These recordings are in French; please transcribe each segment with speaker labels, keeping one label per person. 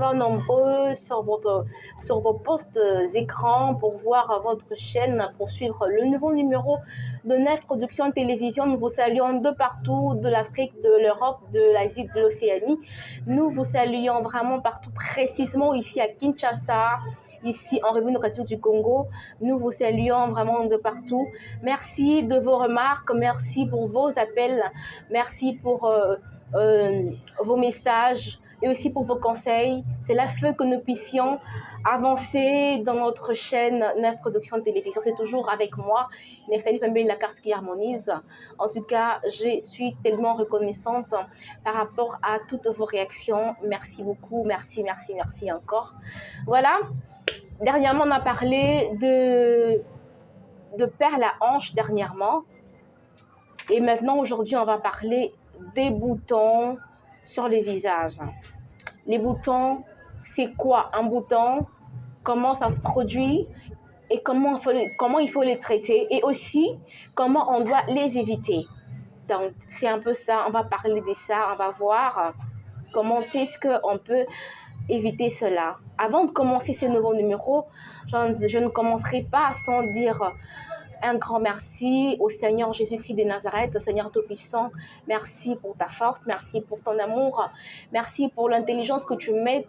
Speaker 1: encore nombreux sur vos postes écrans pour voir votre chaîne, pour suivre le nouveau numéro de Nef Production Télévision. Nous vous saluons de partout, de l'Afrique, de l'Europe, de l'Asie, de l'Océanie. Nous vous saluons vraiment partout, précisément ici à Kinshasa, ici en République démocratique du Congo. Nous vous saluons vraiment de partout. Merci de vos remarques, merci pour vos appels, merci pour vos messages et aussi pour vos conseils. C'est la feu que nous puissions avancer dans notre chaîne Nef Production Télévision. C'est toujours avec moi, Neftali Pembe, la carte qui harmonise. En tout cas, je suis tellement reconnaissante par rapport à toutes vos réactions. Merci beaucoup, merci, merci, merci encore. Voilà. Dernièrement, on a parlé de perles à hanches dernièrement. Et maintenant, aujourd'hui, on va parler des boutons sur le visage. Les boutons, c'est quoi un bouton? Comment ça se produit? Et comment il faut les traiter? Et aussi, comment on doit les éviter? Donc, c'est un peu ça. On va parler de ça. On va voir comment est-ce qu'on peut éviter cela. Avant de commencer ce nouveau numéro, je ne commencerai pas sans dire un grand merci au Seigneur Jésus-Christ de Nazareth, Seigneur Tout-Puissant. Merci pour ta force, merci pour ton amour, merci pour l'intelligence que tu mets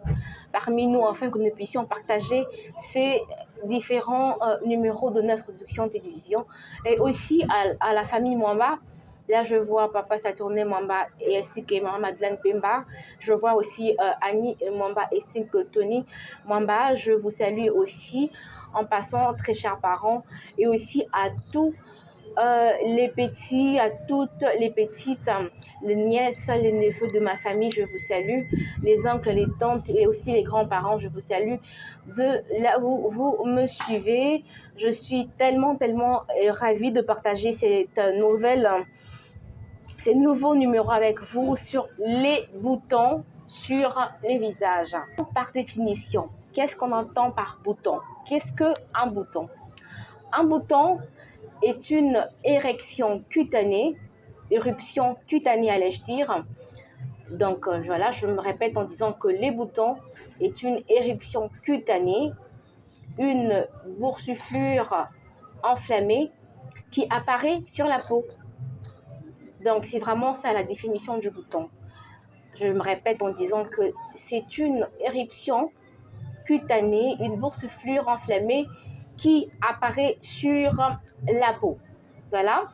Speaker 1: parmi nous afin que nous puissions partager ces différents numéros de Nef Production Télévision. Et aussi à la famille Mwamba. Là, je vois Papa Saturné Mwamba et ainsi que Maman Madeleine Pemba. Je vois aussi Annie Mwamba et ainsi que Tony Mwamba. Je vous salue aussi en passant, très chers parents, et aussi à tous les petits, à toutes les petites, les nièces, les neveux de ma famille, je vous salue, les oncles, les tantes et aussi les grands-parents, je vous salue de là où vous me suivez. Je suis tellement ravie de partager cette nouvelle, ces nouveaux numéros avec vous sur les boutons sur les visages. Par définition, qu'est-ce qu'on entend par bouton? Qu'est-ce qu'un bouton? Un bouton est une érection cutanée, éruption cutanée allais-je dire. Donc voilà, je me répète en disant que les boutons est une éruption cutanée, une boursouflure enflammée qui apparaît sur la peau. Donc c'est vraiment ça la définition du bouton. Je me répète en disant que c'est une éruption cutanée, une boursouflure enflammée qui apparaît sur la peau. Voilà,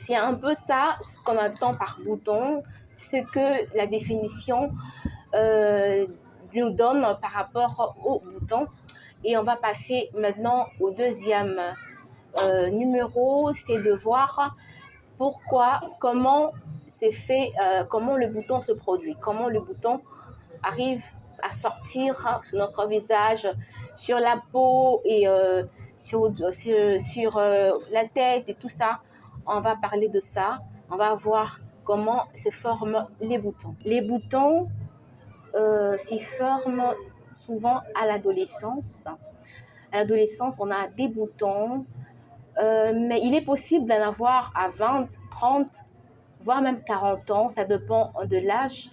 Speaker 1: c'est un peu ça ce qu'on entend par bouton, ce que la définition nous donne par rapport au bouton. Et on va passer maintenant au deuxième numéro, c'est de voir pourquoi, comment c'est fait, comment le bouton se produit, comment le bouton arrive à sortir sur notre visage, sur la peau et sur la tête et tout ça. On va parler de ça. On va voir comment se forment les boutons. Les boutons s'y forment souvent à l'adolescence. À l'adolescence, on a des boutons, mais il est possible d'en avoir à 20, 30, voire même 40 ans. Ça dépend de l'âge.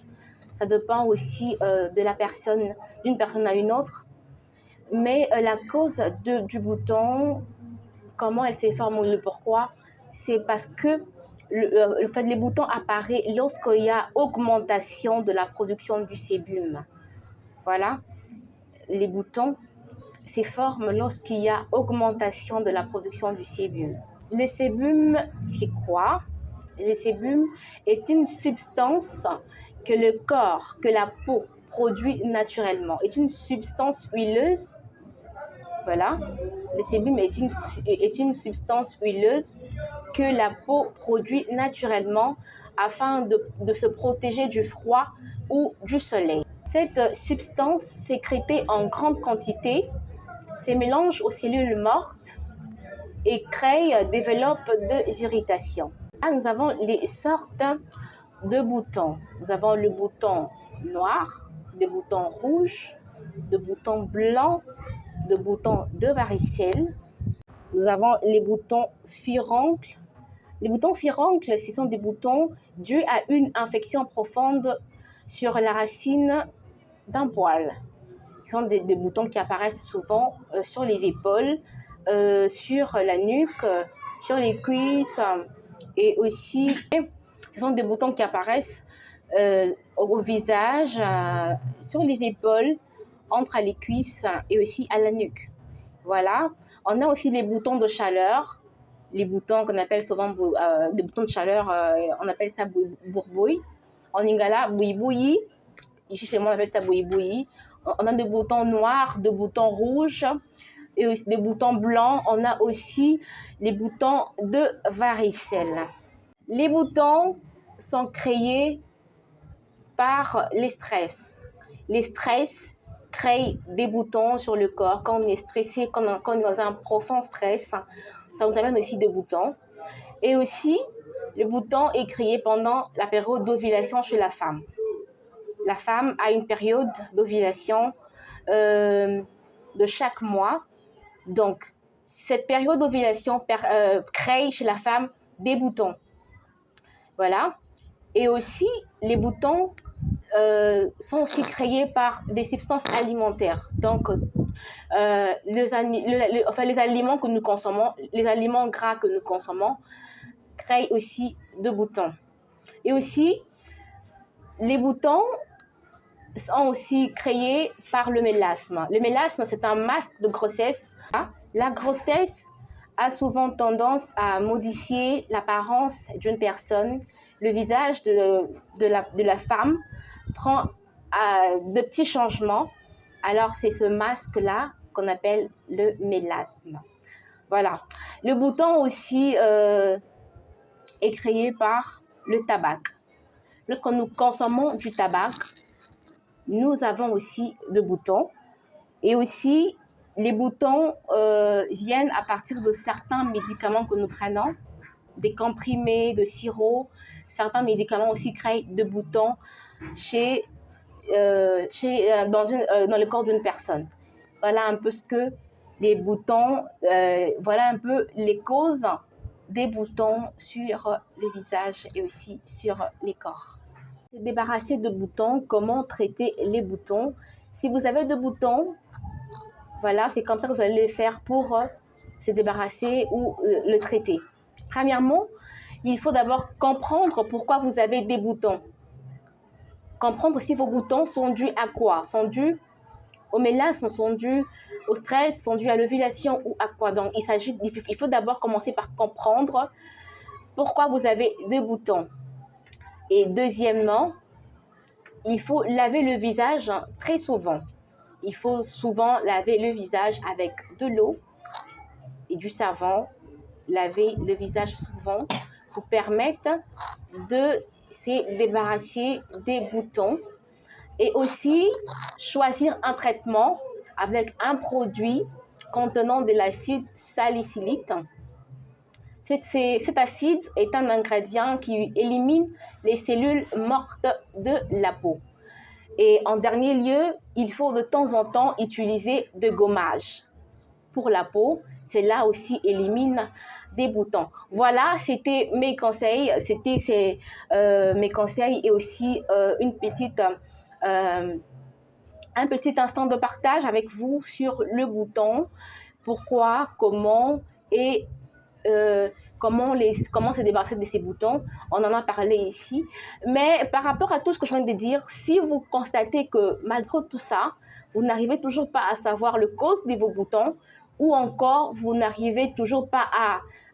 Speaker 1: Ça dépend aussi de la personne, d'une personne à une autre. Mais la cause du bouton, comment elle se forme ou le pourquoi, c'est parce que le fait les boutons apparaît lorsqu'il y a augmentation de la production du sébum. Voilà, les boutons se forment lorsqu'il y a augmentation de la production du sébum. Le sébum, c'est quoi? Le sébum est une substance que le corps, que la peau produit naturellement. C'est une substance huileuse. Voilà, le sébum est une substance huileuse que la peau produit naturellement afin de se protéger du froid ou du soleil. Cette substance sécrétée en grande quantité se mélange aux cellules mortes et développe des irritations. Là, nous avons les sortes de boutons. Nous avons le bouton noir, des boutons rouges, des boutons blancs, des boutons de varicelle. Nous avons les boutons furoncles. Les boutons furoncles, ce sont des boutons dus à une infection profonde sur la racine d'un poil. Ce sont des boutons qui apparaissent souvent sur les épaules, sur la nuque, sur les cuisses et aussi ce sont des boutons qui apparaissent au visage, sur les épaules, entre les cuisses et aussi à la nuque. Voilà. On a aussi les boutons de chaleur, les boutons qu'on appelle souvent des boutons de chaleur, on appelle ça bourbouille. En lingala, bouibouyi. Ici chez moi, on appelle ça bouibouyi. On a des boutons noirs, des boutons rouges et aussi des boutons blancs. On a aussi les boutons de varicelle. Les boutons sont créés par les stress. Les stress créent des boutons sur le corps. Quand on est stressé, quand on est dans un profond stress, ça nous amène aussi des boutons. Et aussi, le bouton est créé pendant la période d'ovulation chez la femme. La femme a une période d'ovulation de chaque mois. Donc, cette période d'ovulation crée chez la femme des boutons. Voilà. Et aussi, les boutons sont aussi créés par des substances alimentaires. Donc, les aliments que nous consommons, les aliments gras que nous consommons, créent aussi des boutons. Et aussi, les boutons sont aussi créés par le mélasme. Le mélasme, c'est un masque de grossesse. La grossesse a souvent tendance à modifier l'apparence d'une personne. Le visage de la femme prend de petits changements. Alors, c'est ce masque-là qu'on appelle le mélasme. Voilà. Le bouton aussi est créé par le tabac. Lorsque nous consommons du tabac, nous avons aussi des boutons. Et aussi, les boutons viennent à partir de certains médicaments que nous prenons, des comprimés, de sirop. Certains médicaments aussi créent des boutons dans le corps d'une personne. Voilà un peu ce que les boutons, voilà un peu les causes des boutons sur le visage et aussi sur les corps. Se débarrasser de boutons, comment traiter les boutons? Si vous avez des boutons, voilà, c'est comme ça que vous allez le faire pour se débarrasser ou le traiter. Premièrement, il faut d'abord comprendre pourquoi vous avez des boutons. Comprendre si vos boutons sont dus à quoi? Sont dus au mélasme, sont dus au stress, sont dus à l'ovulation ou à quoi? Donc, il faut d'abord commencer par comprendre pourquoi vous avez des boutons. Et deuxièmement, il faut laver le visage très souvent. Il faut souvent laver le visage avec de l'eau et du savon. Laver le visage souvent pour permettre de se débarrasser des boutons. Et aussi, choisir un traitement avec un produit contenant de l'acide salicylique. Cet acide est un ingrédient qui élimine les cellules mortes de la peau. Et en dernier lieu, il faut de temps en temps utiliser de gommage pour la peau. Cela aussi élimine des boutons. Voilà, c'était mes conseils. Mes conseils et aussi un petit instant de partage avec vous sur le bouton. Pourquoi, comment et comment se débarrasser de ces boutons. On en a parlé ici. Mais par rapport à tout ce que je viens de dire, si vous constatez que malgré tout ça, vous n'arrivez toujours pas à savoir le cause de vos boutons ou encore vous n'arrivez toujours pas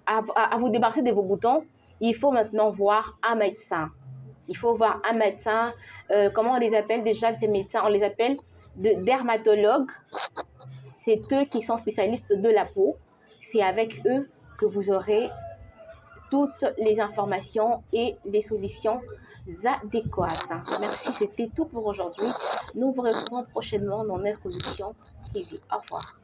Speaker 1: à vous débarrasser de vos boutons, il faut maintenant voir un médecin. Il faut voir un médecin. Comment on les appelle déjà ces médecins? On les appelle de dermatologues. C'est eux qui sont spécialistes de la peau. C'est avec eux que vous aurez toutes les informations et les solutions adéquates. Merci, c'était tout pour aujourd'hui. Nous vous retrouvons prochainement dans notre production TV. Au revoir.